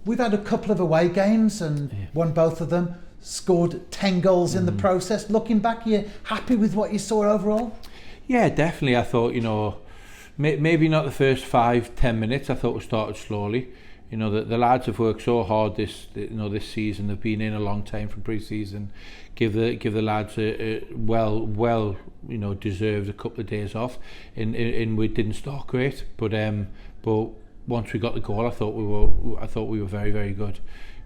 We've had a couple of away games and won both of them, scored 10 goals in the process. Looking back, are you happy with what you saw overall? Yeah, definitely. I thought, maybe not the first 5-10 minutes. I thought we started slowly. The lads have worked so hard this season. They've been in a long time from pre-season. Give the lads a well deserved a couple of days off. And we didn't start great, but once we got the goal, I thought we were very, very good.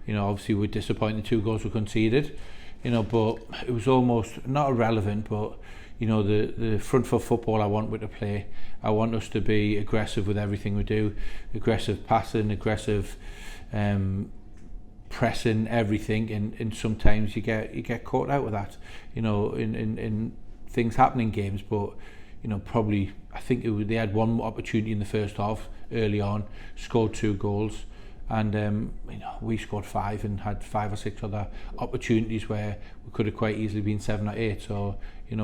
Obviously we're disappointed the 2 goals were conceded. But it was almost not irrelevant, but the front foot football I want to play. I want us to be aggressive with everything we do, aggressive passing, aggressive pressing, everything, and sometimes you get caught out with that. In things happen in games, but probably I think they had one opportunity in the first half early on, scored 2 goals. And we scored 5 and had 5 or 6 other opportunities where we could have quite easily been 7 or 8. So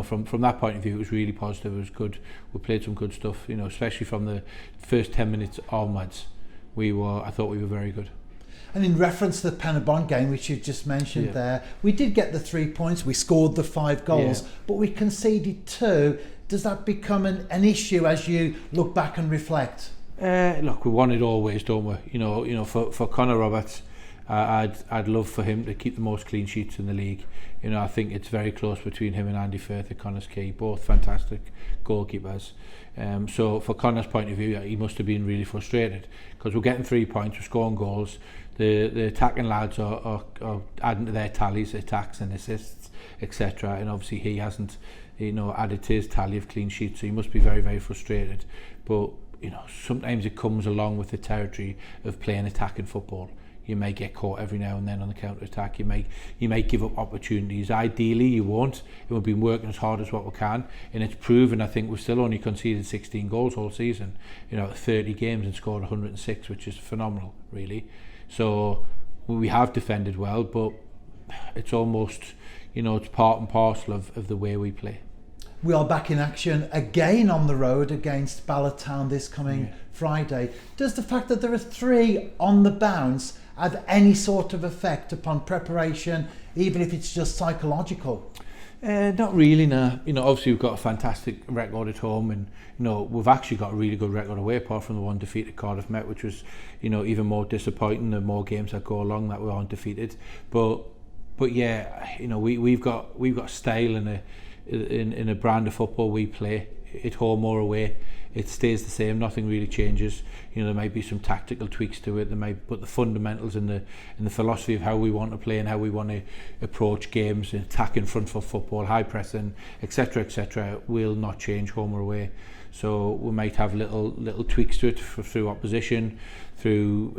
from that point of view, it was really positive. It was good. We played some good stuff. Especially from the first 10 minutes onwards, I thought we were very good. And in reference to the Penabon game, which you've just mentioned there, we did get the 3 points. We scored the 5 goals, but we conceded 2. Does that become an issue as you look back and reflect? Look, we want it always, don't we? For Connor Roberts, I'd love for him to keep the most clean sheets in the league. I think it's very close between him and Andy Firth at Connor's Key, both fantastic goalkeepers. So for Connor's point of view, he must have been really frustrated because we're getting 3 points, we're scoring goals. The attacking lads are adding to their tallies, attacks and assists, etc. And obviously he hasn't, added to his tally of clean sheets, so he must be very, very frustrated. But sometimes it comes along with the territory of playing attacking football. You may get caught every now and then on the counter attack. You may give up opportunities. Ideally, you won't. We've been working as hard as what we can, and it's proven. I think we've still only conceded 16 goals all season. 30 games and scored 106, which is phenomenal, really. So we have defended well, but it's almost, it's part and parcel of the way we play. We are back in action again on the road against Bala Town this coming Friday. Does the fact that there are 3 on the bounce have any sort of effect upon preparation, even if it's just psychological? Not really, no. Obviously we've got a fantastic record at home, and we've actually got a really good record away, apart from the one defeat at Cardiff Met, which was even more disappointing. The more games that go along that we aren't defeated, but yeah, we've got style in a brand of football we play at home or away. It stays the same, nothing really changes. There might be some tactical tweaks to it, but the fundamentals and the philosophy of how we want to play and how we want to approach games, attacking front foot football, high pressing, etc., will not change home or away. So we might have little tweaks to it through opposition, through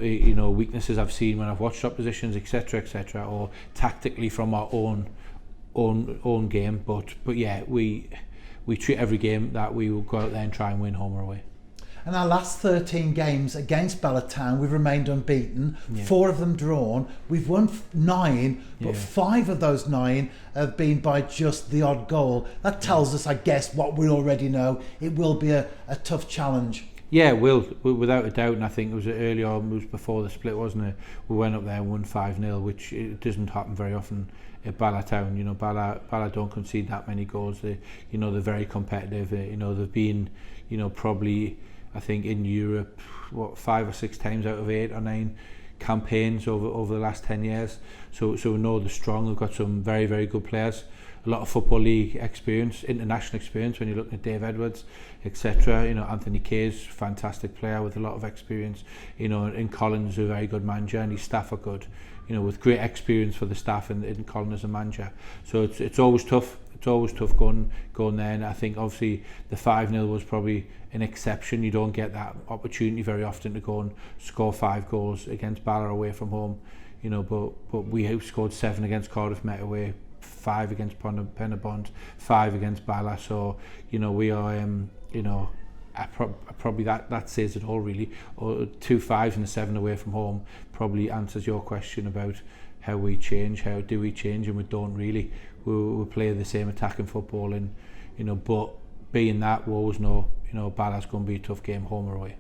weaknesses I've seen when I've watched oppositions, etc., or tactically from our own game. But yeah, we treat every game that we will go out there and try and win home or away. And our last 13 games against Bala Town, we've remained unbeaten, 4 of them drawn. We've won 9, but 5 of those 9 have been by just the odd goal. That tells us, I guess, what we already know. It will be a tough challenge. Yeah, it will, without a doubt. And I think it was early on, it was before the split, wasn't it? We went up there and won 5-0, which it doesn't happen very often at Bala Town. Bala don't concede that many goals. They're very competitive. They've been, probably, I think in Europe, 5 or 6 times out of 8 or 9 campaigns over the last 10 years. So we know they're strong. They've got some very, very good players. A lot of Football League experience, international experience when you're looking at Dave Edwards, etc. Anthony Kay's fantastic player with a lot of experience. And Collins, a very good manager, and his staff are good. With great experience for the staff and Colin as a manager. So it's always tough. It's always tough going there. And I think obviously the 5-0 was probably an exception. You don't get that opportunity very often to go and score 5 goals against Bala away from home. But we have scored 7 against Cardiff Met away, 5 against Penabon, 5 against Bala. So we are probably that says it all really. Or 2 5s and a 7 away from home probably answers your question about how we change. How do we change? And we don't really. We play the same attacking football, and but being that, we always know Bala's going to be a tough game home or away.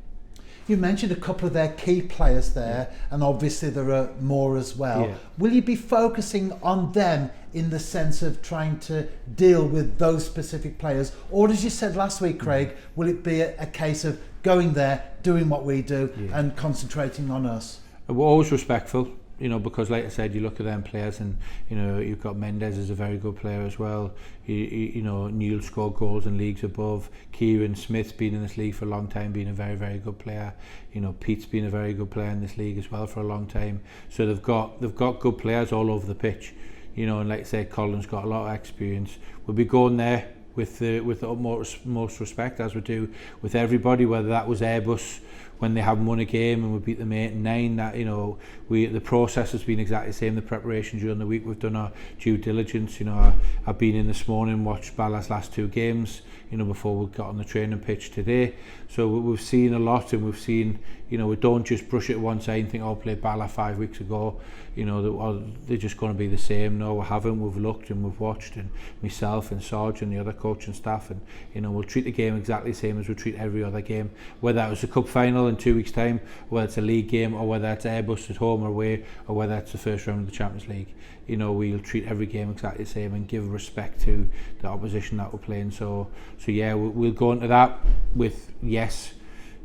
You mentioned a couple of their key players there, and obviously there are more as well. Yeah. Will you be focusing on them in the sense of trying to deal with those specific players, or as you said last week, Craig, will it be a case of going there, doing what we do, and concentrating on us? We're always respectful, you know, because like I said, you look at them players and, you know, you've got Mendes is a very good player as well. You know, Neil scored goals in leagues above. Kieran Smith's been in this league for a long time, being a very, very good player. You know, Pete's been a very good player in this league as well for a long time. So they've got good players all over the pitch. You know, and like I said, Colin's got a lot of experience. We'll be going there with the utmost respect, as we do with everybody, whether that was Airbus when they haven't won a game and we beat them 8-9. That, you know, the process has been exactly the same. The preparation during the week, we've done our due diligence. You know, I've been in this morning, watched Bala's last 2 games, you know, before we got on the training pitch today. So we've seen a lot, and we've seen, you know, we don't just brush it one side and think, oh, played Bala 5 weeks ago, you know, they're just going to be the same. No, we haven't. We've looked and we've watched, and myself and Sarge and the other coach and staff, and, you know, we'll treat the game exactly the same as we treat every other game, whether it was a cup final in 2 weeks' time, whether it's a league game, or whether it's Airbus at home or away, or whether it's the first round of the Champions League. You know, we'll treat every game exactly the same and give respect to the opposition that we're playing. So yeah, we'll go into that with, yes,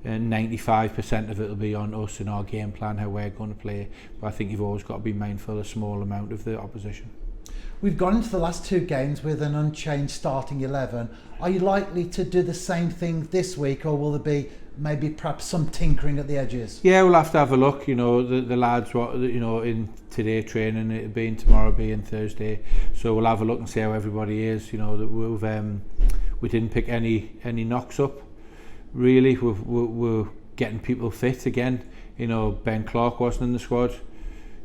95% of it will be on us and our game plan, how we're going to play. But I think you've always got to be mindful of a small amount of the opposition. We've gone into the last 2 games with an unchanged starting 11. Are you likely to do the same thing this week, or will there be maybe perhaps some tinkering at the edges? Yeah, we'll have to have a look. You know, the lads, you know, in today training, it'll be in tomorrow, be in Thursday. So we'll have a look and see how everybody is. You know, that we didn't pick any knocks up. Really, we're getting people fit again. You know, Ben Clark wasn't in the squad.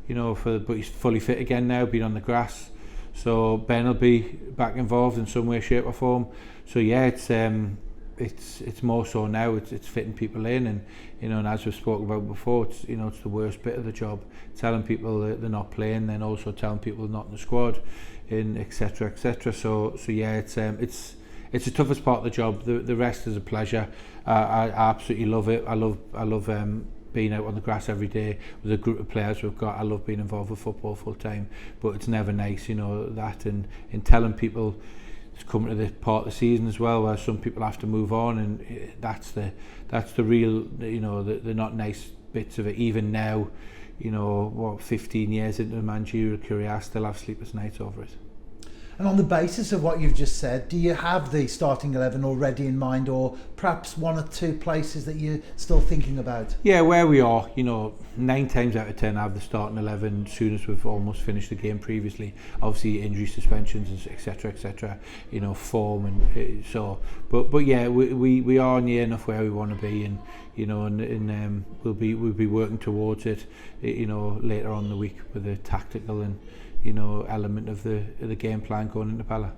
You know, but he's fully fit again now, been on the grass. So Ben will be back involved in some way, shape or form. So yeah, it's more so now. It's fitting people in, and, you know, and as we've spoken about before, it's, you know, it's the worst bit of the job, telling people that they're not playing, then also telling people they're not in the squad, and etc. etc. So yeah, it's the toughest part of the job. The rest is a pleasure. I absolutely love it. I love being out on the grass every day with a group of players we've got. I love being involved with football full time, but it's never nice, you know, that, and telling people it's coming to the part of the season as well where some people have to move on, and that's the real, you know, the not nice bits of it. Even now, you know, 15 years into the managerial career, I still have sleepless nights over it. And on the basis of what you've just said, do you have the starting 11 already in mind, or perhaps 1 or 2 places that you're still thinking about? Yeah, where we are, you know, 9 times out of 10 I have the starting 11 as soon as we've almost finished the game previously. Obviously injury, suspensions, etc, you know, form, and so, but yeah, we are near enough where we want to be, and, you know, and we'll be working towards it, you know, later on in the week with the tactical and, you know, element of the game plan going into Bala.